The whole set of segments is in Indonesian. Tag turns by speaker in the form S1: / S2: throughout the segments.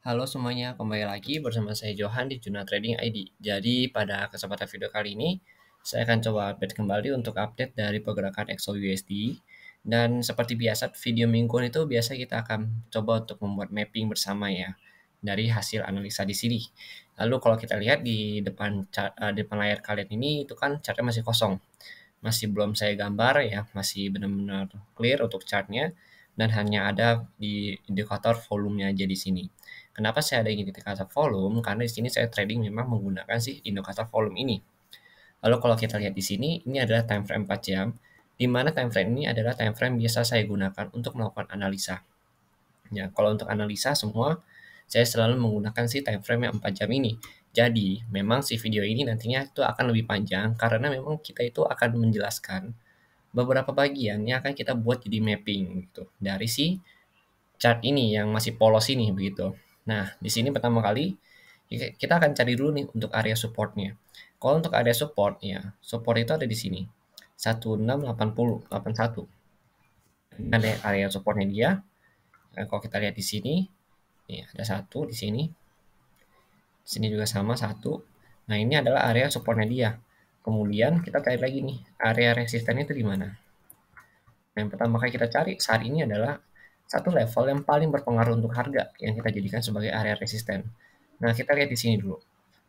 S1: Halo semuanya, kembali lagi bersama saya Johan di Juna Trading ID. Jadi pada kesempatan video kali ini, saya akan coba update kembali untuk update dari pergerakan XOUSD. Dan seperti biasa, video mingguan itu biasa kita akan coba untuk membuat mapping bersama ya, dari hasil analisa di sini. Lalu kalau kita lihat di depan layar kalian ini, itu kan chartnya masih kosong. Masih belum saya gambar ya, masih benar-benar clear untuk chartnya dan hanya ada di indikator volumenya aja di sini. Kenapa saya ada indikator volume? Karena di sini saya trading memang menggunakan si indikator volume ini. Lalu kalau kita lihat di sini, ini adalah time frame 4 jam, di mana time frame ini adalah time frame biasa saya gunakan untuk melakukan analisa. Ya, kalau untuk analisa semua, saya selalu menggunakan si time frame yang 4 jam ini. Jadi, memang si video ini nantinya itu akan lebih panjang karena memang kita itu akan menjelaskan beberapa bagian yang akan kita buat jadi mapping gitu dari si chart ini yang masih polos ini begitu. Nah, di sini pertama kali kita akan cari dulu nih untuk area supportnya. Kalau untuk area support ya, support itu ada di sini. 168081. Ini ada area supportnya dia. Nah, kalau kita lihat di sini, nih ada satu di sini. Di sini juga sama satu. Nah, ini adalah area supportnya dia. Kemudian kita cari lagi nih, area resistennya itu di mana? Yang pertama kali kita cari saat ini adalah satu level yang paling berpengaruh untuk harga yang kita jadikan sebagai area resisten. Nah, kita lihat di sini dulu.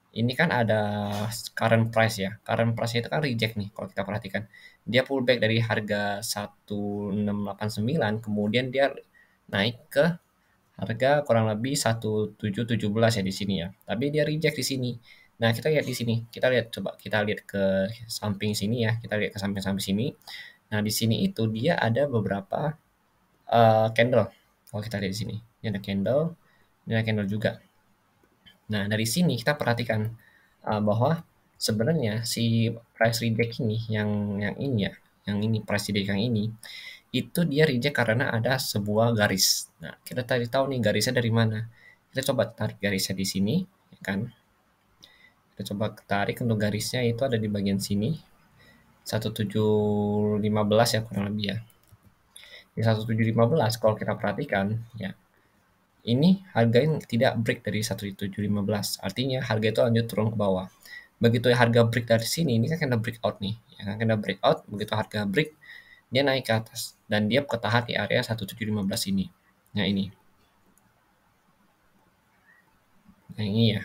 S1: Ini kan ada current price ya. Current price itu kan reject nih kalau kita perhatikan. Dia pullback dari harga 1689 kemudian dia naik ke harga kurang lebih 1717 ya di sini ya. Tapi dia reject di sini. Nah, kita lihat di sini. Coba kita lihat ke samping sini ya. Kita lihat ke samping-samping sini. Nah, di sini itu dia ada beberapa candle. Kalau kita lihat di sini, ini ada candle, ini ada candle juga. Nah, dari sini kita perhatikan bahwa sebenarnya si price reject ini yang ini ya, yang ini price reject yang ini itu dia reject karena ada sebuah garis. Nah, kita tadi tahu nih garisnya dari mana. Kita coba tarik garisnya di sini, ya kan? Kita coba tarik untuk garisnya itu ada di bagian sini. 1715 ya kurang lebih ya. Di 1715 kalau kita perhatikan ya, ini harga yang tidak break dari 1715. Artinya harga itu lanjut turun ke bawah. Begitu harga break dari sini, ini kan kena breakout nih. Ya kan kena breakout, begitu harga break, dia naik ke atas. Dan dia ketahan di area 1715 ini. Nah ini. Nah ini ya.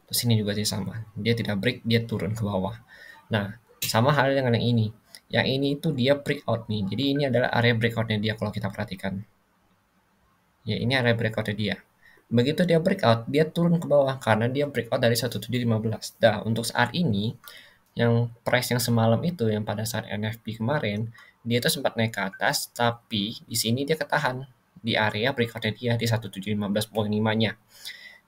S1: Terus ini juga sih sama. Dia tidak break, dia turun ke bawah. Nah, sama hal dengan yang ini. Yang ini itu dia breakout nih. Jadi ini adalah area breakoutnya dia kalau kita perhatikan. Ya, ini area breakout dia. Begitu dia breakout, dia turun ke bawah karena dia breakout dari 1715. Nah, untuk saat ini, yang price yang semalam itu, yang pada saat NFP kemarin, dia itu sempat naik ke atas, tapi di sini dia ketahan di area breakoutnya dia di 1715.5-nya.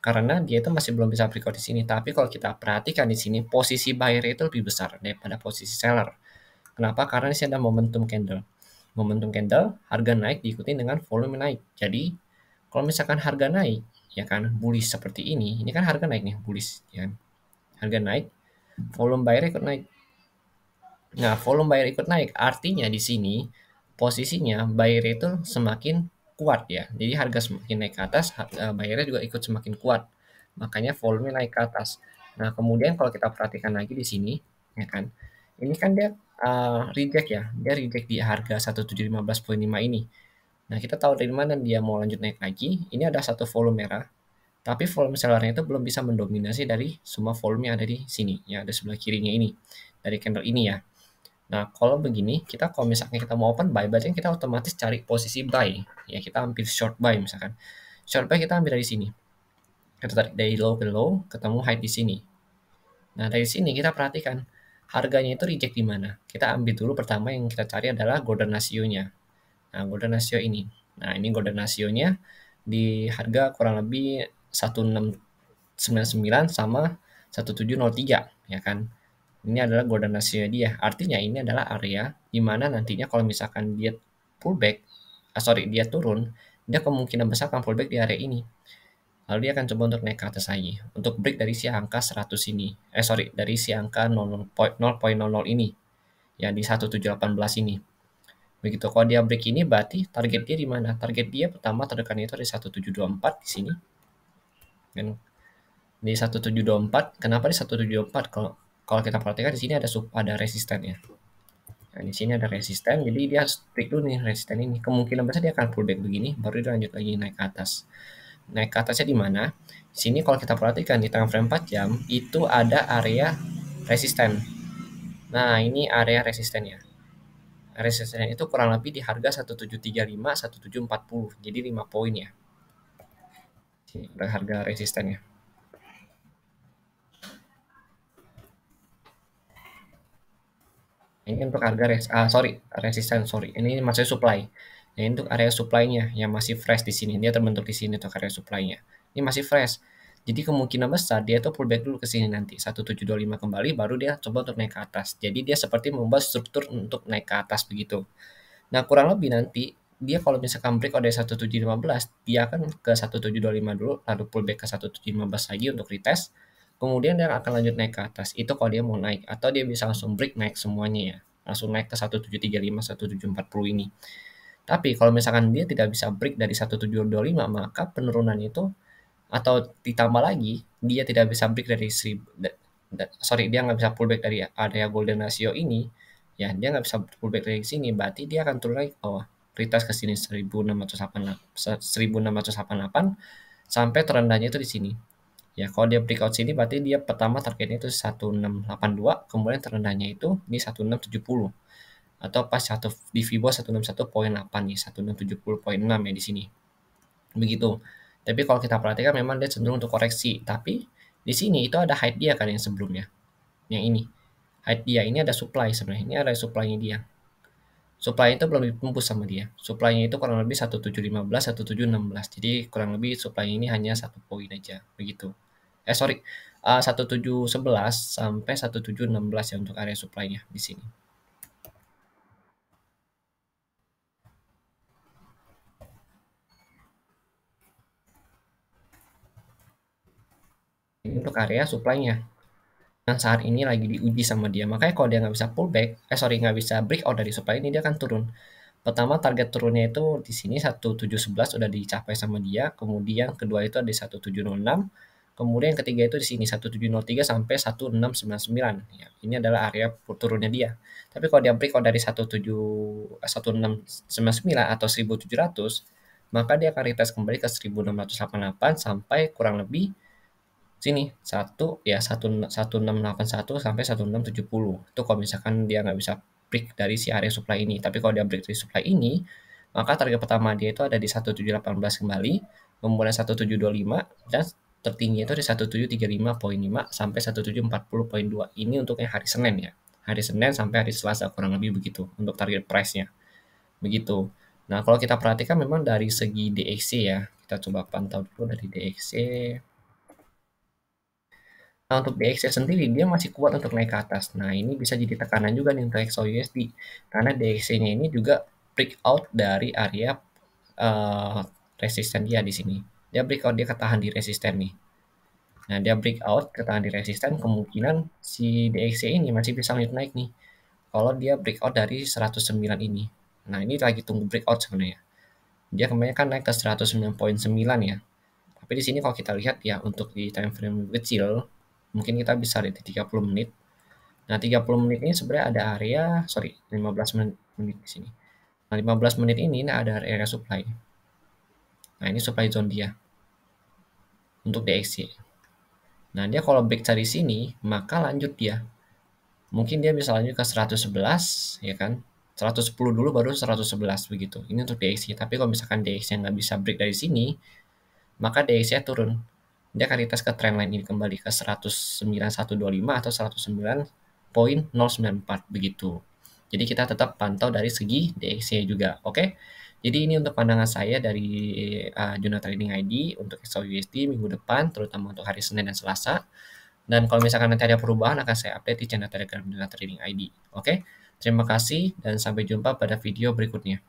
S1: Karena dia itu masih belum bisa breakout di sini. Tapi kalau kita perhatikan di sini, posisi buyer itu lebih besar daripada posisi seller. Kenapa? Karena di sini ada momentum candle. Momentum candle, harga naik diikuti dengan volume naik. Jadi, kalau misalkan harga naik, ya kan, bullish seperti ini kan harga naik nih, bullish, ya kan. Harga naik, volume buyer ikut naik. Nah, volume buyer ikut naik, artinya di sini posisinya buyer itu semakin kuat ya. Jadi harga semakin naik ke atas, buyernya juga ikut semakin kuat. Makanya volume naik ke atas. Nah, kemudian kalau kita perhatikan lagi di sini, ya kan, ini kan dia reject ya, dia reject di harga 1715.5 ini. Nah, kita tahu dari mana dia mau lanjut naik lagi. Ini ada satu volume merah, tapi volume sellernya itu belum bisa mendominasi dari semua volume yang ada di sini, yang ada sebelah kirinya ini, dari candle ini ya. Nah, kalau begini, kita kalau misalnya kita mau open buy, berarti kita otomatis cari posisi buy. Ya, kita ambil short buy misalkan. Short buy kita ambil dari sini. Kita tarik dari low ke low, ketemu high di sini. Nah, dari sini kita perhatikan harganya itu reject di mana. Kita ambil dulu pertama yang kita cari adalah golden ratio-nya. Nah, golden ratio ini. Nah, ini golden ratio-nya di harga kurang lebih 1699 sama 1703, ya kan. Ini adalah golden ratio dia. Artinya ini adalah area di mana nantinya kalau misalkan dia pullback, dia turun, dia kemungkinan besar akan pullback di area ini. Lalu dia akan coba untuk naik ke atas lagi. Untuk break dari si angka 100 ini. Dari si angka 0.00 ini. Ya, di 1718 ini. Begitu, kalau dia break ini berarti target dia di mana? Target dia pertama terdekatnya itu di 1724 di sini. kan. Di 1724, kenapa di 1724? Kalau kita perhatikan di sini ada resistennya. Nah, di sini ada resisten, jadi dia harus break dulu nih resisten ini. Kemungkinan besar dia akan pullback begini, baru dia lanjut lagi naik ke atas. Naik ke atasnya di mana? Di sini kalau kita perhatikan di time frame 4 jam, itu ada area resisten. Nah, ini area resistennya. Resistennya itu kurang lebih di harga 1735, 1740. Jadi 5 poin ya. Ini harga resistennya. Ini untuk harga resisten, sorry. Ini maksudnya supply. Ini untuk area supply-nya yang masih fresh di sini. Dia terbentuk di sini untuk area supply-nya. Ini masih fresh. Jadi kemungkinan besar dia itu pullback dulu ke sini nanti. 1725 kembali baru dia coba untuk naik ke atas. Jadi dia seperti membuat struktur untuk naik ke atas begitu. Nah, kurang lebih nanti dia kalau misalkan break order 1715, dia akan ke 1725 dulu, lalu pullback ke 1715 lagi untuk retest. Kemudian dia akan lanjut naik ke atas. Itu kalau dia mau naik, atau dia bisa langsung break naik semuanya ya. Langsung naik ke 1735, 1740 ini. Tapi kalau misalkan dia tidak bisa break dari 1725, maka penurunan itu atau ditambah lagi dia tidak bisa break dari dia nggak bisa pullback dari area golden ratio ini, ya dia nggak bisa pullback dari sini, berarti dia akan turun lagi ke bawah, retest ke sini 1688 sampai terendahnya itu di sini. Ya kalau dia breakout sini berarti dia pertama targetnya itu 1682, kemudian terendahnya itu di 1670 atau pas di Fibo 161.8 nih, 1670.6 ya di sini. Begitu. Tapi kalau kita perhatikan memang dia cenderung untuk koreksi, tapi di sini itu ada height dia kan yang sebelumnya. Yang ini. Height dia ini ada supply sebenarnya. Ini ada supply-nya dia. Supply itu belum ditembus sama dia. Supply-nya itu kurang lebih 1715, 1716. Jadi kurang lebih supply ini hanya 1 poin aja, begitu. Sorry, 1711 sampai 1716 ya untuk area supply-nya di sini. Ini untuk area supply-nya. Yang saat ini lagi diuji sama dia. Makanya kalau dia nggak bisa pullback, nggak bisa breakout dari supply ini, dia akan turun. Pertama target turunnya itu di sini 1711 udah dicapai sama dia, kemudian kedua itu ada di 1706, kemudian ketiga itu di sini 1703 sampai 1699. Ya, ini adalah area turunnya dia. Tapi kalau dia breakout dari 1699 atau 1700, maka dia akan retest kembali ke 1688 sampai kurang lebih sini 1681 sampai 1670. Itu kalau misalkan dia nggak bisa break dari si area supply ini. Tapi kalau dia break dari supply ini, maka target pertama dia itu ada di 1718 kembali, kemudian 1725, dan tertinggi itu di 1735.5 sampai 1740.2. Ini untuk yang hari Senin ya. Hari Senin sampai hari Selasa kurang lebih begitu untuk target price-nya. Begitu. Nah, kalau kita perhatikan memang dari segi DXY ya, kita coba pantau dulu dari DXY. Nah, untuk DXY sendiri dia masih kuat untuk naik ke atas. Nah, ini bisa jadi tekanan juga nih untuk XAUUSD karena DXY-nya ini juga breakout dari area resisten dia di sini. Dia breakout, dia ketahan di resisten nih. Nah, dia breakout ketahan di resisten, kemungkinan si DXY ini masih bisa lanjut naik nih. Kalau dia breakout dari 109 ini. Nah, ini lagi tunggu breakout sebenarnya. Dia kemarin kan naik ke 109.9 ya. Tapi di sini kalau kita lihat ya untuk di time frame kecil, mungkin kita bisa lihat di 30 menit. Nah, 30 menit ini sebenarnya ada area, 15 menit di sini. Nah, 15 menit ini ada area supply. Nah, ini supply zone dia untuk DXY. Nah, dia kalau break dari sini, maka lanjut dia. Mungkin dia bisa lanjut ke 111, ya kan? 110 dulu baru 111 begitu. Ini untuk DXY. Tapi kalau misalkan DXY nggak bisa break dari sini, maka DXY turun. Dia akan retest ke trendline ini kembali ke 19125 atau 109.094 begitu. Jadi kita tetap pantau dari segi DXY juga, oke? Jadi ini untuk pandangan saya dari Juna Trading ID untuk XAUUSD minggu depan, terutama untuk hari Senin dan Selasa. Dan kalau misalkan nanti ada perubahan akan saya update di channel Telegram Juna Trading ID, oke? Terima kasih dan sampai jumpa pada video berikutnya.